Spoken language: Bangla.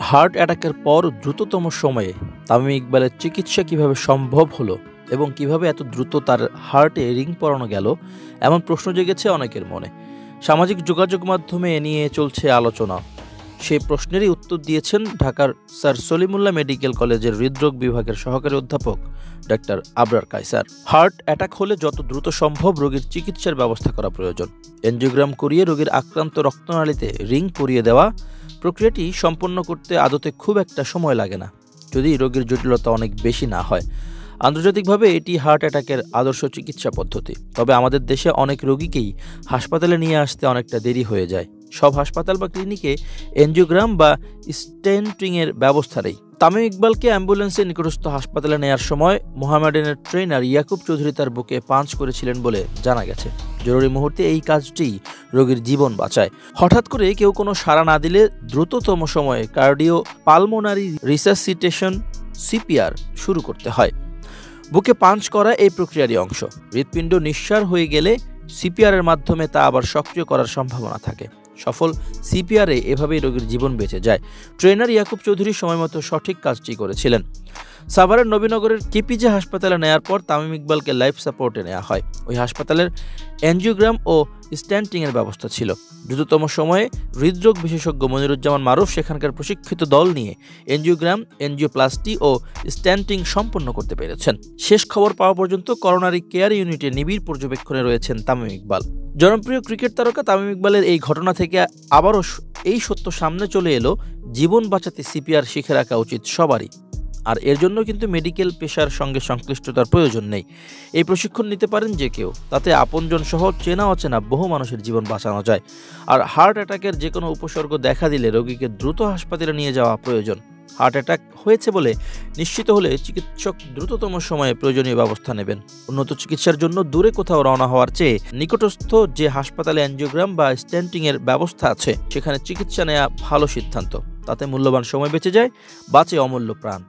হার্ট অ্যাটাকের পর দ্রুততম সময়ে তামিম ইকবালের চিকিৎসা কিভাবে সম্ভব হলো এবং কিভাবে এত দ্রুত তার হার্টে রিং পরানো গেল এমন প্রশ্ন জেগেছে অনেকের মনে। সামাজিক যোগাযোগ মাধ্যমে এ নিয়ে চলছে আলোচনা। সেই প্রশ্নেরই উত্তর দিয়েছেন ঢাকার স্যার সলিমুল্লাহ মেডিকেল কলেজের হৃদরোগ বিভাগের সহকারী অধ্যাপক doctor Abrar Kaiser. Heart attack হলে যত দ্রুত সম্ভব রোগীর চিকিৎসার ব্যবস্থা করা প্রয়োজন। এনজিওগ্রাম করিয়ে রোগীর আক্রান্ত রক্তনালীতে রিং পরিয়ে দেওয়া প্রক্রিয়াটি সম্পন্ন করতে আদতে খুব একটা সময় লাগে না, যদি রোগীর জটিলতা অনেক বেশি না হয়। আন্তর্জাতিকভাবে এটি হার্ট অ্যাটাকের আদর্শ চিকিৎসা পদ্ধতি। তবে আমাদের দেশে অনেক রোগীকেই হাসপাতালে নিয়ে আসতে অনেকটা দেরি হয়ে যায়। সব হাসপাতাল বা ক্লিনিকে এনজিওগ্রাম বা স্টেন্টিংয়ের ব্যবস্থা নেই। তামিম ইকবালকে অ্যাম্বুলেন্সে নিকটস্থ হাসপাতালে নেয়ার সময় মোহামেডানের ট্রেনার ইয়াকুব চৌধুরী তার বুকে পাঞ্চ করেছিলেন বলে জানা গেছে। জরুরি মুহূর্তে এই কাজটি রোগীর জীবন বাঁচায়। হঠাৎ করে কেউ কোনো সাড়া না দিলে দ্রুততম সময়ে কার্ডিও পালমোনারি রিসাসিটেশন সিপিআর শুরু করতে হয়। বুকে পাঞ্চ করা এই প্রক্রিয়ারই অংশ। হৃৎপিণ্ড নিঃসাড় হয়ে গেলে সিপিআরের মাধ্যমে তা আবার সক্রিয় করার সম্ভাবনা থাকে। সফল সিপিআরে এভাবেই রোগীর জীবন বেঁচে যায়। ট্রেনার ইয়াকুব চৌধুরী সময়মতো সঠিক কাজটি করেছিলেন। সাভারের নবীনগরের কেপিজে হাসপাতালে নেয়ার পর তামিম ইকবালকে লাইফ সাপোর্টে নেওয়া হয়। ওই হাসপাতালের এনজিওগ্রাম ও স্ট্যান্টিংয়ের ব্যবস্থা ছিল। দ্রুততম সময়ে হৃদরোগ বিশেষজ্ঞ মনিরুজ্জামান মারুফ সেখানকার প্রশিক্ষিত দল নিয়ে এনজিওগ্রাম, এনজিওপ্লাস্টি ও স্ট্যান্টিং সম্পন্ন করতে পেরেছেন। শেষ খবর পাওয়া পর্যন্ত করোনারি কেয়ার ইউনিটে নিবিড় পর্যবেক্ষণে রয়েছেন তামিম ইকবাল। জনপ্রিয় ক্রিকেট তারকা তামিম ইকবালের এই ঘটনা থেকে আবারও এই সত্য সামনে চলে এলো, জীবন বাঁচাতে সিপিআর শিখে রাখা উচিত সবারই। আর এর জন্য কিন্তু মেডিকেল পেশার সঙ্গে সংশ্লিষ্টতার প্রয়োজন নেই। এই প্রশিক্ষণ নিতে পারেন যে কেউ, তাতে আপনজন সহ চেনা অচেনা বহু মানুষের জীবন বাঁচানো যায়। আর হার্ট অ্যাটাকের যে কোনো উপসর্গ দেখা দিলে রোগীকে দ্রুত হাসপাতালে নিয়ে যাওয়া প্রয়োজন। হার্ট অ্যাটাক হয়েছে বলে নিশ্চিত হলে চিকিৎসক দ্রুততম সময়ে প্রয়োজনীয় ব্যবস্থা নেবেন। উন্নত চিকিৎসার জন্য দূরে কোথাও রওনা হওয়ার চেয়ে নিকটস্থ যে হাসপাতালে এনজিওগ্রাম বা স্ট্যান্টিংয়ের ব্যবস্থা আছে সেখানে চিকিৎসা নেওয়া ভালো সিদ্ধান্ত। তাতে মূল্যবান সময় বেঁচে যায়, বাঁচে অমূল্য প্রাণ।